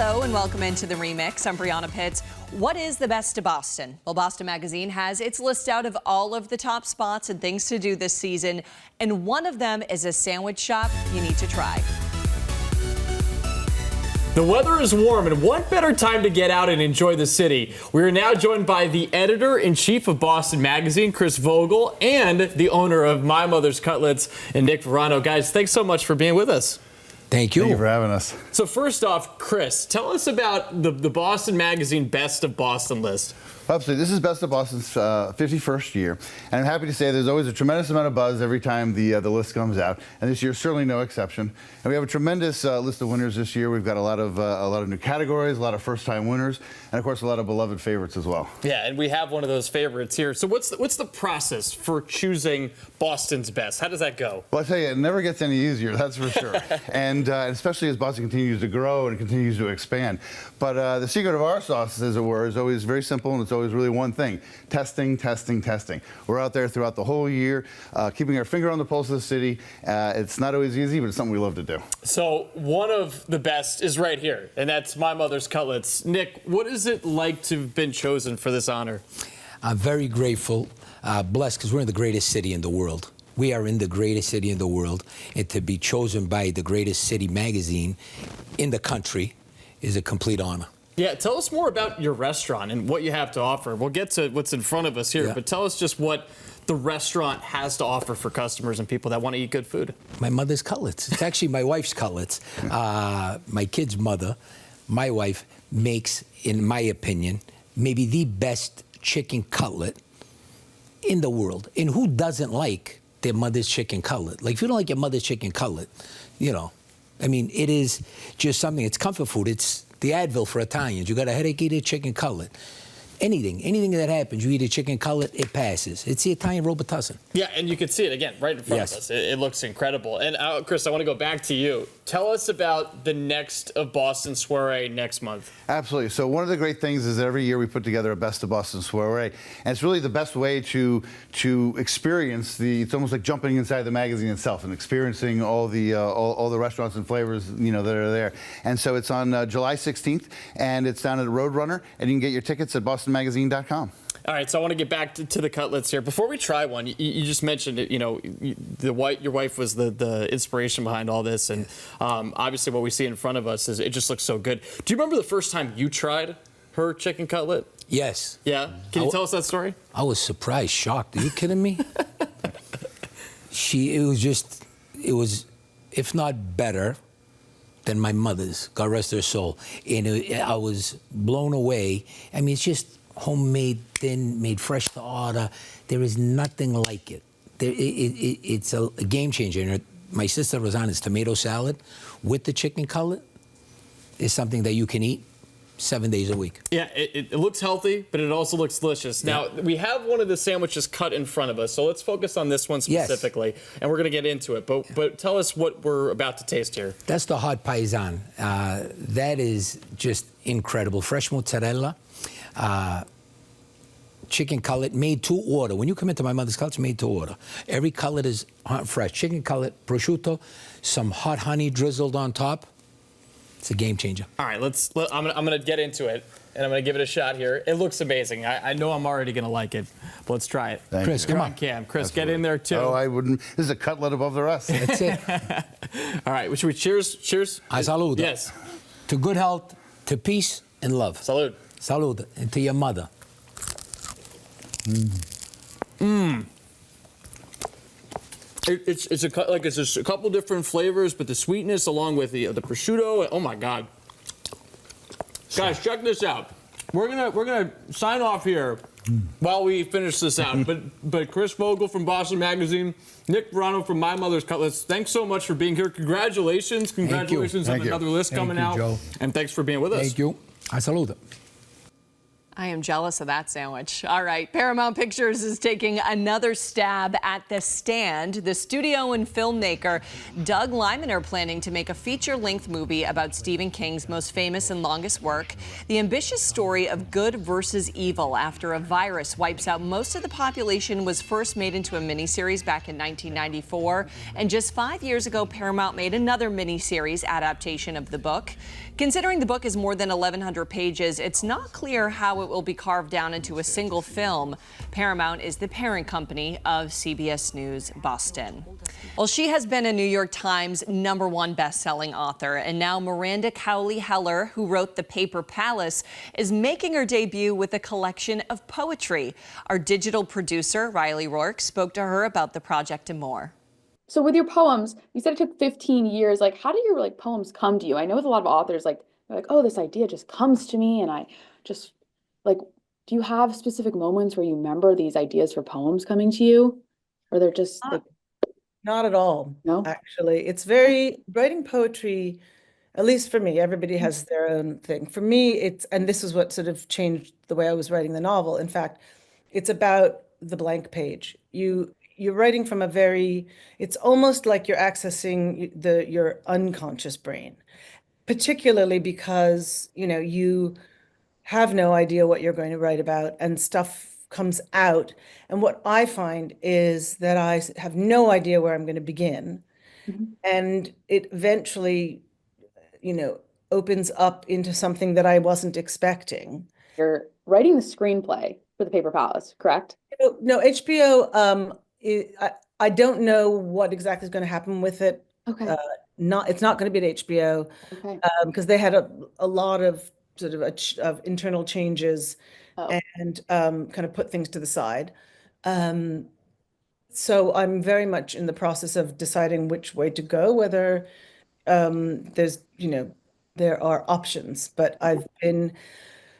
Hello and welcome into the Remix. I'm Brianna Pitts. What is the best of Boston? Well, Boston Magazine has its list out of all of the top spots and things to do this season, and one of them is a sandwich shop you need to try. The weather is warm, and what better time to get out and enjoy the city? We are now joined by the editor-in-chief of Boston Magazine, Chris Vogel, and the owner of My Mother's Cutlets, and Nick Verano. Guys, thanks so much for being with us. Thank you. Thank you for having us. So first off, Chris, tell us about the Boston Magazine Best of Boston list. Absolutely. This is Best of Boston's 51st year, and I'm happy to say there's always a tremendous amount of buzz every time the list comes out, and this year is certainly no exception. And we have a tremendous list of winners this year. We've got a lot of new categories, a lot of first-time winners, and of course a lot of beloved favorites as well. Yeah, and we have one of those favorites here. So what's the process for choosing Boston's best? How does that go? Well, I tell you, it never gets any easier, that's for sure. and especially as Boston continues to grow and continues to expand. But the secret of our sauce, as it were, is always very simple, and it's always really one thing: testing, testing, testing. We're out there throughout the whole year, keeping our finger on the pulse of the city. It's not always easy, but it's something we love to do. So one of the best is right here, and that's My Mother's Cutlets. Nick, what is it like to have been chosen for this honor? I'm very grateful, blessed, because we're in the greatest city in the world. We are in the greatest city in the world, and to be chosen by the greatest city magazine in the country is a complete honor. Yeah, tell us more about your restaurant and what you have to offer. We'll get to what's in front of us here, but tell us just what the restaurant has to offer for customers and people that want to eat good food. My mother's cutlets. It's actually my wife's cutlets. My kid's mother, my wife, makes, in my opinion, maybe the best chicken cutlet in the world. And who doesn't like their mother's chicken cutlet? Like, if you don't like your mother's chicken cutlet, you know, I mean, it is just something. It's comfort food. It's the Advil for Italians. You got a headache, eat a chicken cutlet. Anything that happens, you eat a chicken cutlet, it passes. It's the Italian Robitussin. Yeah, and you can see it again right in front of us. It looks incredible. And Chris, I want to go back to you. Tell us about the next of Boston soiree next month. Absolutely. So one of the great things is that every year we put together a Best of Boston soiree, and it's really the best way to experience it's almost like jumping inside the magazine itself and experiencing all the restaurants and flavors, you know, that are there. And so it's on July 16th, and it's down at Roadrunner, and you can get your tickets at bostonmagazine.com. All right, so I want to get back to the cutlets here. Before we try one, you just mentioned it. You know, your wife was the inspiration behind all this, and obviously what we see in front of us is it just looks so good. Do you remember the first time you tried her chicken cutlet? Yes. Yeah. Can you tell us that story? I was surprised, shocked. Are you kidding me? It was, if not better than my mother's, God rest her soul. And I was blown away. I mean, it's just homemade, thin, made fresh to order. There is nothing like it. It's a game changer. And my sister Rosanna's tomato salad with the chicken cutlet is something that you can eat 7 days a week. Yeah, it looks healthy, but it also looks delicious. Now, we have one of the sandwiches cut in front of us, so let's focus on this one specifically, and we're going to get into it. But tell us what we're about to taste here. That's the hot paisan. That is just incredible. Fresh mozzarella, chicken cutlet made to order. When you come into My Mother's Cutlets, made to order. Every cutlet is hot and fresh. Chicken cutlet, prosciutto, some hot honey drizzled on top. It's a game changer. All right, I'm gonna get into it, and I'm gonna give it a shot here. It looks amazing. I know I'm already gonna like it, but let's try it. Chris, come on. Cam. Chris, get in there too. Oh, I wouldn't. This is a cutlet above the rest. That's it. All right, should we cheers? Cheers. A salud. Yes. To good health, to peace and love. Salud. Salud. And to your mother. It's just a couple different flavors, but the sweetness along with the prosciutto. Oh my God, guys, check this out. We're gonna sign off here while we finish this out. But Chris Vogel from Boston Magazine, Nick Verano from My Mother's Cutlets, thanks so much for being here. Congratulations on another list coming out. Joe. And thanks for being with us. Thank you. A salud. I am jealous of that sandwich. All right, Paramount Pictures is taking another stab at The Stand. The studio and filmmaker Doug Liman are planning to make a feature-length movie about Stephen King's most famous and longest work, the ambitious story of good versus evil after a virus wipes out most of the population was first made into a miniseries back in 1994. And just 5 years ago, Paramount made another miniseries adaptation of the book. Considering the book is more than 1,100 pages, it's not clear how it will be carved down into a single film. Paramount is the parent company of CBS News Boston. Well, she has been a New York Times #1 best-selling author, and now Miranda Cowley Heller, who wrote The Paper Palace, is making her debut with a collection of poetry. Our digital producer, Riley Rourke, spoke to her about the project and more. So with your poems, you said it took 15 years. Like, how do your poems come to you? I know with a lot of authors, they're like, oh, this idea just comes to me, and I just like, do you have specific moments where you remember these ideas for poems coming to you? Or they're just like, Not at all, no? actually. It's very, writing poetry, at least for me, everybody has their own thing. For me, and this is what sort of changed the way I was writing the novel. In fact, it's about the blank page. You're writing from it's almost like you're accessing your unconscious brain, particularly because, you have no idea what you're going to write about and stuff comes out. And what I find is that I have no idea where I'm going to begin. Mhm. And it eventually, opens up into something that I wasn't expecting. You're writing the screenplay for The Paper Palace, correct? No, HBO, I don't know what exactly is going to happen with it. Okay. It's not going to be at HBO Okay. because they had a lot of sort of internal changes Oh. and kind of put things to the side. So I'm very much in the process of deciding which way to go, whether there are options, but I've been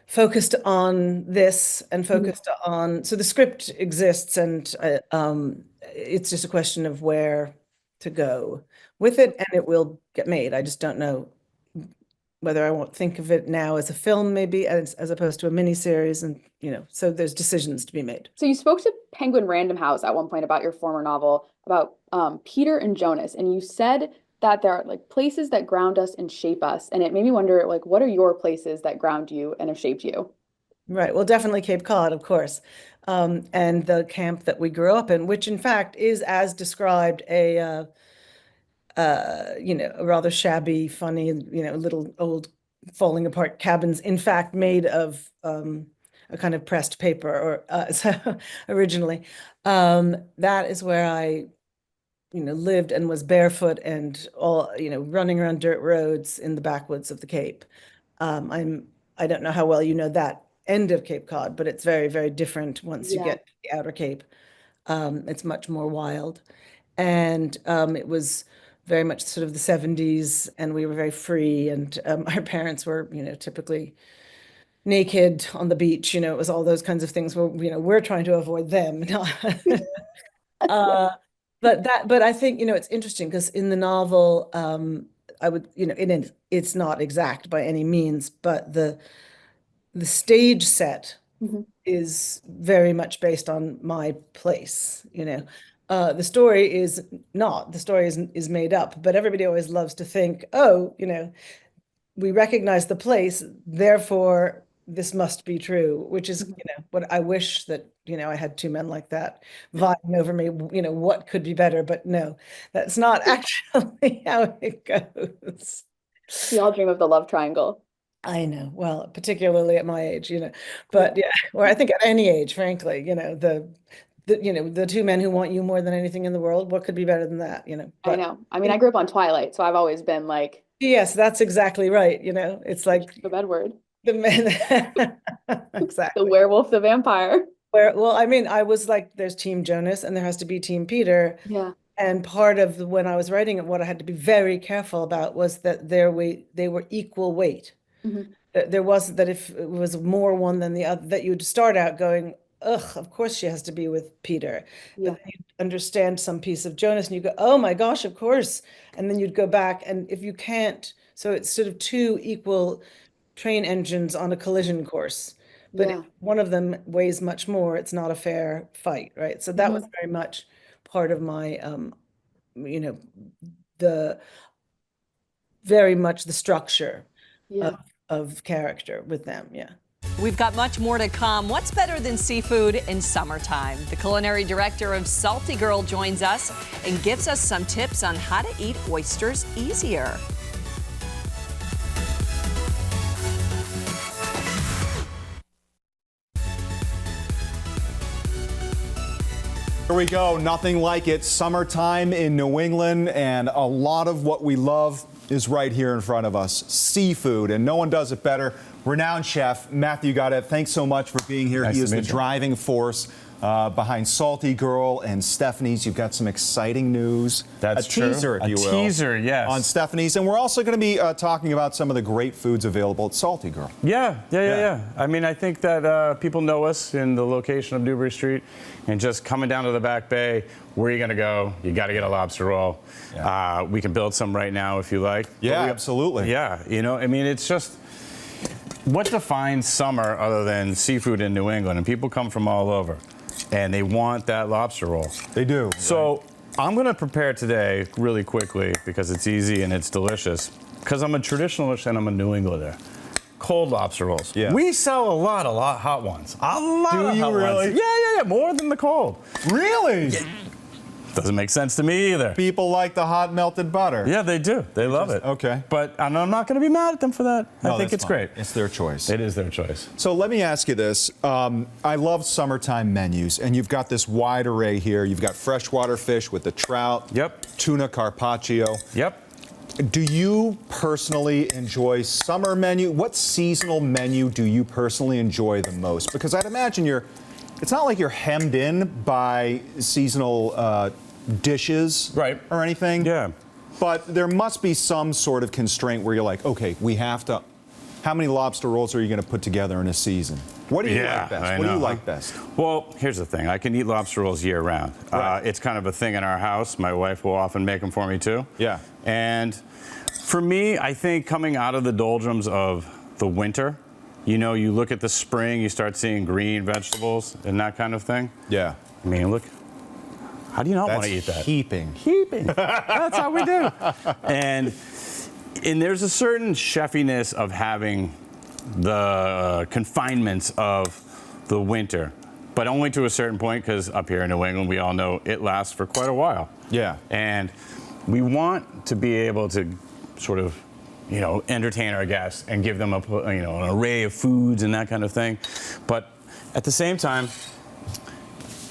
focused on this and focused on, so the script exists and it's just a question of where to go with it and it will get made. I just don't know whether I won't think of it now as a film, maybe as opposed to a miniseries. And, so there's decisions to be made. So you spoke to Penguin Random House at one point about your former novel about Peter and Jonas, and you said that there are places that ground us and shape us. And it made me wonder, what are your places that ground you and have shaped you? Right. Well, definitely Cape Cod, of course. And the camp that we grew up in, which in fact is as described a rather shabby, funny, little old falling apart cabins, in fact, made of a kind of pressed paper or so originally. That is where I lived and was barefoot and all, running around dirt roads in the backwoods of the Cape. I don't know how well you know that end of Cape Cod, but it's very, very different once you get to the outer Cape. It's much more wild. And it was very much sort of the 70s, and we were very free. And our parents were, typically naked on the beach. It was all those kinds of things where, we're trying to avoid them. But I think, it's interesting because in the novel, I would, it's not exact by any means, but the stage set is very much based on my place, The story is not, the story is made up, but everybody always loves to think, oh, we recognize the place, therefore this must be true, which is, what I wish that, I had two men like that vying over me, what could be better, but no, that's not actually how it goes. We all dream of the love triangle. I know. Well, particularly at my age, but yeah, or I think at any age, frankly, the two men who want you more than anything in the world, what could be better than that, I But know. I mean, I grew up on Twilight, so I've always been like, yes, that's exactly right. It's like the bed word, the men. the Exactly. werewolf, the vampire. Well, I mean, I was like, there's Team Jonas and there has to be Team Peter. Yeah. And part of when I was writing it, what I had to be very careful about was that they were equal weight. Mhm. There wasn't that if it was more one than the other, that you'd start out going, ugh, of course she has to be with Peter. Yeah. But then you'd understand some piece of Jonas and you go, oh my gosh, of course. And then you'd go back and if you can't, so it's sort of two equal train engines on a collision course. But Yeah. if one of them weighs much more, it's not a fair fight, right? So that was very much part of my, you know, the very much the structure Yeah. of character with them. Yeah. We've got much more to come. What's better than seafood in summertime? The culinary director of Saltie Girl joins us and gives us some tips on how to eat oysters easier. Here we go. Nothing like it. Summertime in New England, and a lot of what we love is right here in front of us. Seafood, and no one does it better. Renowned chef Matthew Goddard, thanks so much for being here. Nice He to is the meet you. driving force behind Saltie Girl and Stephanie's. You've got some exciting news. That's a true. teaser, if A you will. teaser, yes. On Stephanie's, and we're also going to be talking about some of the great foods available at Saltie Girl. Yeah. I mean, I think that people know us in the location of Newbury Street, and just coming down to the Back Bay, where are you going to go? You got to get a lobster roll. Yeah. We can build some right now if you like. Yeah, absolutely. Yeah, you know, I mean, it's just, what defines summer other than seafood in New England? And people come from all over, and they want that lobster roll. They do. So I'm going to prepare today really quickly because it's easy and it's delicious. Because I'm a traditionalist and I'm a New Englander. Cold lobster rolls. Yeah. We sell a lot hot ones. A lot Do of you hot really? ones. Yeah. More than the cold. Really? Doesn't make sense to me either. People like the hot melted butter. Yeah, they do. They love it. okay. But I'm not going to be mad at them for that. No, I think that's it's fine. great. It's their choice. It is their choice. So let me ask you this. I love summertime menus, and you've got this wide array here. You've got freshwater fish with the trout. Yep. Tuna carpaccio. Yep. Do you personally enjoy summer menu? What seasonal menu do you personally enjoy the most? Because I'd imagine it's not like you're hemmed in by seasonal dishes Right. or anything. Yeah. But there must be some sort of constraint where you're like, okay, we have to. How many lobster rolls are you going to put together in a season? What do you like best? I What do you know. like best? Well, here's the thing. I can eat lobster rolls year round. Right. It's kind of a thing in our house. My wife will often make them for me too. Yeah. And for me, I think coming out of the doldrums of the winter, you know, you look at the spring, you start seeing green vegetables and that kind of thing. Yeah. I mean, look. How do you not want to eat that? Heaping. Heaping. That's how we do. And there's a certain chefiness of having the confinements of the winter, but only to a certain point, because up here in New England, we all know it lasts for quite a while. Yeah. And we want to be able to sort of, you know, entertain our guests and give them an array of foods and that kind of thing. But at the same time,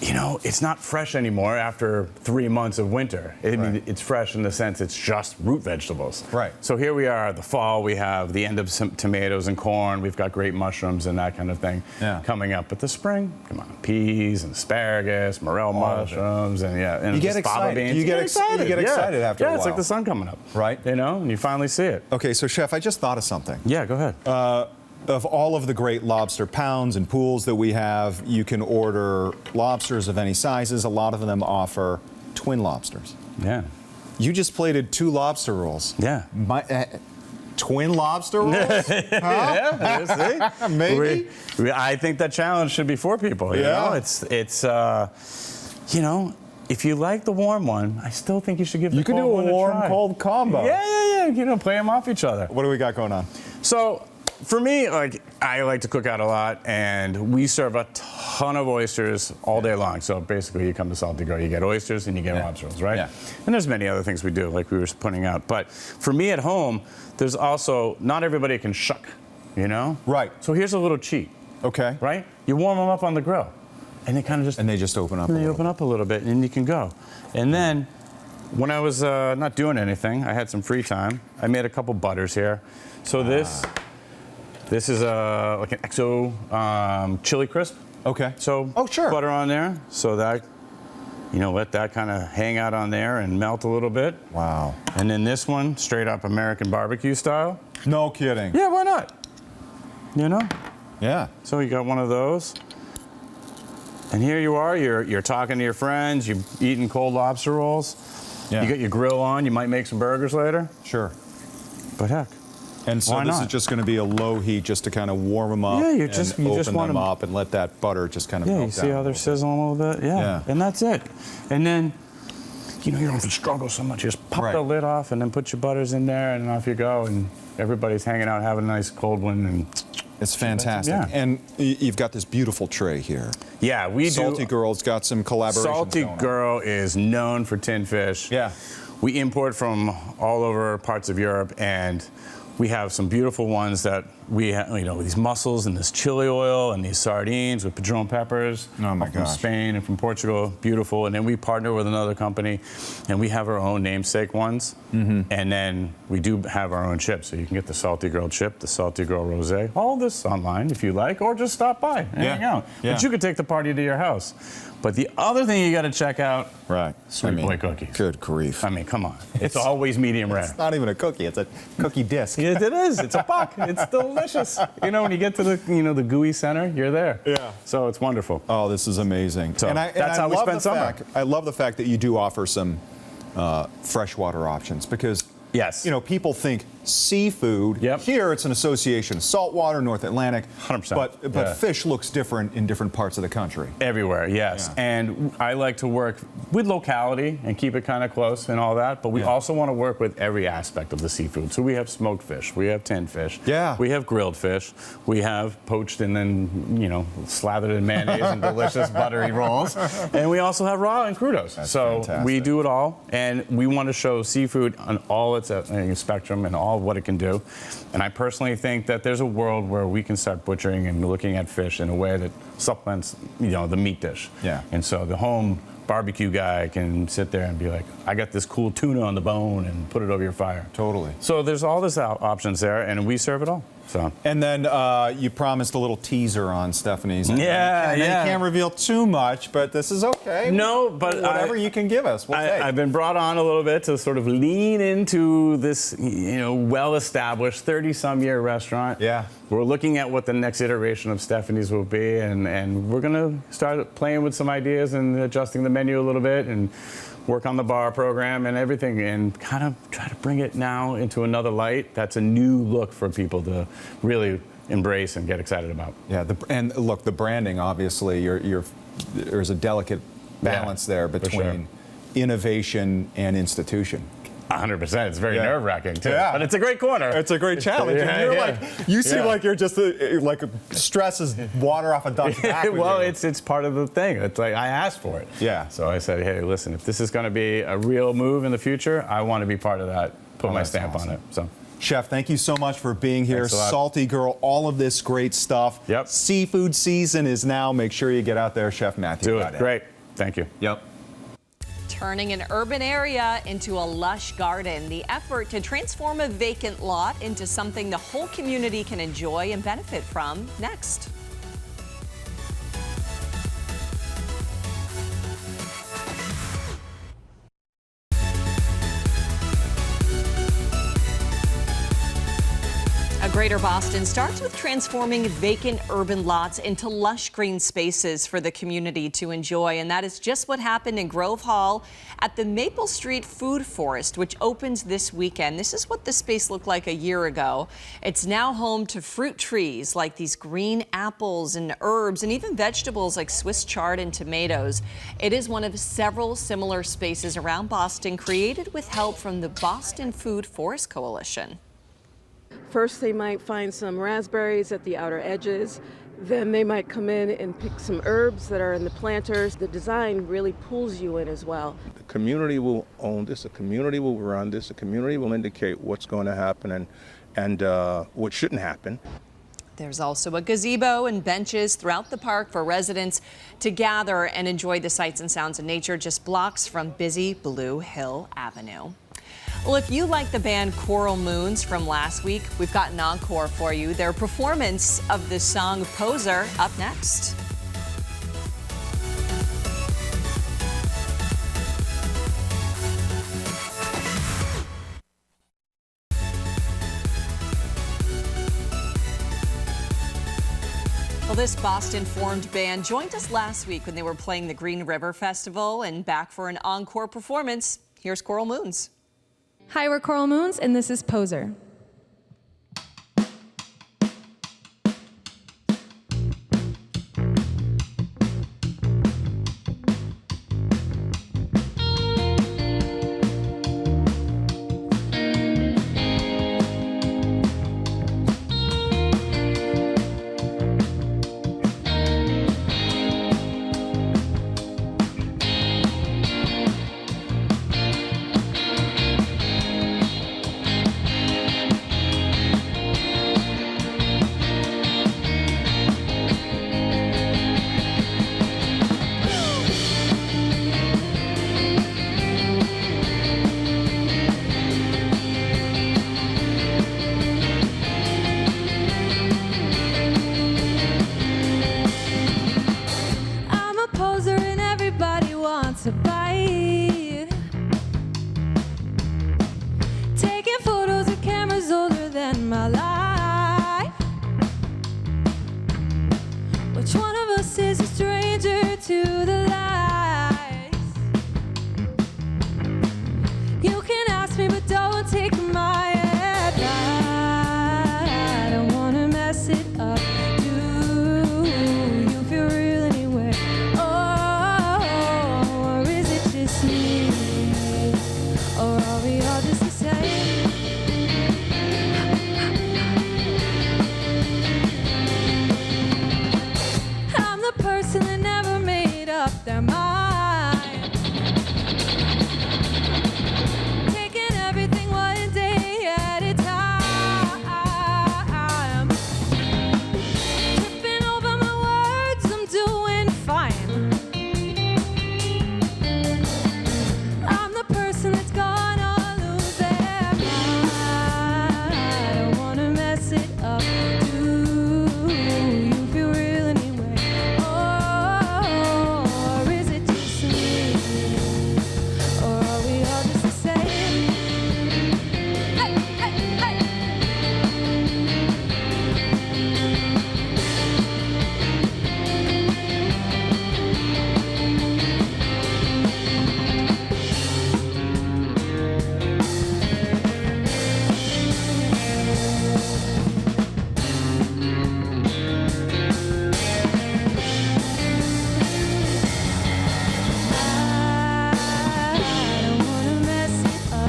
you know, it's not fresh anymore after 3 months of winter. I mean, it's fresh in the sense it's just root vegetables. Right. So here we are, the fall, we have the end of some tomatoes and corn, we've got great mushrooms and that kind of thing coming up. But the spring, come on, peas and asparagus, morel mushrooms, and and You get just fava excited. beans. You get excited after a Yeah, it's like while. the sun coming up. Right. You know, and you finally see it. Okay, so Chef, I just thought of something. Yeah, go ahead. Of all of the great lobster pounds and pools that we have, you can order lobsters of any sizes. A lot of them offer twin lobsters. Yeah. You just plated 2 lobster rolls. Yeah. Twin lobster rolls? Yeah, see? Maybe. I think that challenge should be for people. You know? It's you know, if you like the warm one, I still think you should give the You could cold do one a warm try. cold combo. Yeah. You know, play them off each other. What do we got going on? So, for me, like, I like to cook out a lot, and we serve a ton of oysters all day long. So basically, you come to Saltie Girl, you get oysters and you get lobster rolls, right? Yeah. And there's many other things we do, like we were putting out. But for me at home, there's also, not everybody can shuck, you know? Right. So here's a little cheat, Okay. right? You warm them up on the grill, and they kind of just, And they just open up. and they open up a little bit, and you can go. And then, when I was not doing anything, I had some free time, I made a couple butters here. So this is like an XO chili crisp. Okay. So sure. butter on there, so that, you know, let that kind of hang out on there and melt a little bit. Wow. And then this one, straight up American barbecue style. No kidding. Yeah, why not? You know? Yeah. So you got one of those. And here you are, you're talking to your friends, you're eating cold lobster rolls. Yeah. You got your grill on, you might make some burgers later. Sure. But heck, And so Why this not? is just going to be a low heat just to kind of warm them up. Yeah, you and just open want them 'em- up and let that butter just kind of Yeah, melt you see down how a they're little bit. sizzling a little bit? Yeah. And that's it. And then, you know, you don't have to struggle so much. You just pop Right. the lid off and then put your butters in there and off you go. And everybody's hanging out, having a nice cold one. And It's fantastic. Yeah. And you've got this beautiful tray here. yeah, we Saltie do. Girl's got some collaborations Saltie going on. Girl is known for tin fish. Yeah. We import from all over parts of Europe, and we have some beautiful ones that we have, you know, these mussels and this chili oil and these sardines with padron peppers. Oh my from gosh. Spain and from Portugal, beautiful. And then we partner with another company, and we have our own namesake ones. And then we do have our own chips, so you can get the Saltie Girl chip, the Saltie Girl rosé, all this online if you like, or just stop by and hang out. Yeah. But you could take the party to your house. But the other thing you got to check out, Right. Sweet boy cookies. Good grief. I mean, come on. It's always medium rare. It's not even a cookie. It's a cookie disc. Yes, it is. It's a puck. It's delicious. You know, when you get to the, you know, the gooey center, you're there. Yeah. So it's wonderful. Oh, this is amazing. So that's how we love spend the summer. I love the fact that you do offer some freshwater options because, Yes. you know, people think seafood. Yep. Here it's an association, saltwater, North Atlantic. 100%. But Yeah. fish looks different in different parts of the country. Everywhere, yes. Yeah. And I like to work with locality and keep it kind of close and all that, but we Yeah. also want to work with every aspect of the seafood. So we have smoked fish, we have tinned fish, Yeah. we have grilled fish, we have poached and then, you know, slathered in mayonnaise and delicious buttery rolls, and we also have raw and crudos. So fantastic. we do it all, and we want to show seafood on all its spectrum and all of what it can do. And I personally think that there's a world where we can start butchering and looking at fish in a way that supplements, you know, the meat dish. Yeah. And so the home barbecue guy can sit there and be like, I got this cool tuna on the bone and put it over your fire. Totally. So there's all this options there, and we serve it all. So. And then you promised a little teaser on Stephanie's. Yeah, And yeah. You can't reveal too much, but this is okay. No, but whatever you can give us, we'll take. I've been brought on a little bit to sort of lean into this, you know, well-established 30-some-year restaurant. Yeah. We're looking at what the next iteration of Stephanie's will be, and we're going to start playing with some ideas and adjusting the menu a little bit and work on the bar program and everything and kind of try to bring it now into another light. That's a new look for people to really embrace and get excited about. Yeah, and look, the branding, obviously, there's a delicate balance there for between sure. innovation and institution. 100%. It's very Yeah. nerve-wracking, too. Yeah. But it's a great corner. It's a great challenge. Yeah, and you're yeah. like, you seem Yeah. like you're just like stress is water off a duck's back. with Well, you. it's part of the thing. It's like I asked for it. Yeah. So I said, hey, listen, if this is going to be a real move in the future, I want to be part of that. Put my that's stamp awesome. on it. So. Chef, thank you so much for being here. Thanks a lot. Saltie Girl, all of this great stuff. Yep. Seafood season is now. Make sure you get out there, Chef Matthew. Do got it. Great. Thank you. Yep. Turning an urban area into a lush garden. The effort to transform a vacant lot into something the whole community can enjoy and benefit from. Next. A Greater Boston starts with transforming vacant urban lots into lush green spaces for the community to enjoy. And that is just what happened in Grove Hall at the Maple Street Food Forest, which opens this weekend. This is what the space looked like a year ago. It's now home to fruit trees like these green apples and herbs and even vegetables like Swiss chard and tomatoes. It is one of several similar spaces around Boston created with help from the Boston Food Forest Coalition. First, they might find some raspberries at the outer edges. Then they might come in and pick some herbs that are in the planters. The design really pulls you in as well. The community will own this, the community will run this, the community will indicate what's going to happen and what shouldn't happen. There's also a gazebo and benches throughout the park for residents to gather and enjoy the sights and sounds of nature just blocks from busy Blue Hill Avenue. Well, if you like the band Coral Moons from last week, we've got an encore for you. Their performance of the song Poser up next. Well, this Boston-formed band joined us last week when they were playing the Green River Festival, and back for an encore performance. Here's Coral Moons. Hi, we're Coral Moons, and this is Poser. my life. Which one of us is a stranger to the lies? You can ask me, but don't take my advice. I don't wanna mess it up. Do you feel real anyway? Or is it just me? Or are we all just the same? I'm the person that never made up their mind. Taking everything one day at a time. Tripping over my words, I'm doing fine. I'm the person that's gonna lose their mind. I don't wanna mess it up. Do you feel real anyway? Or is it just me? Or are we all just the same? Hey, hey, hey. I don't wanna mess it up. Do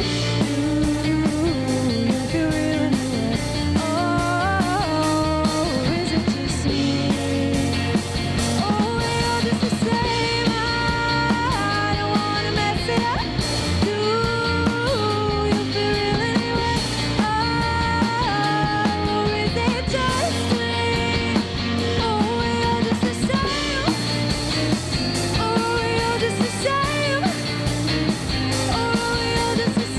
you feel real anyway? Or is it just me? Oh, we're all just the same. I don't wanna mess it up. Do you feel real anyway? Or is it just me? Oh, we're all just the same. Oh, we're all just the same. Oh, we're all just the same.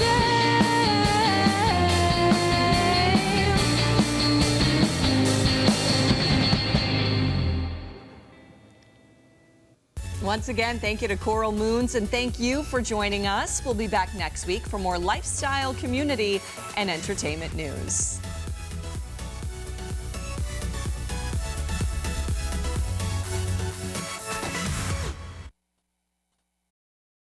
Once again, thank you to Coral Moons, and thank you for joining us. We'll be back next week for more lifestyle, community, and entertainment news.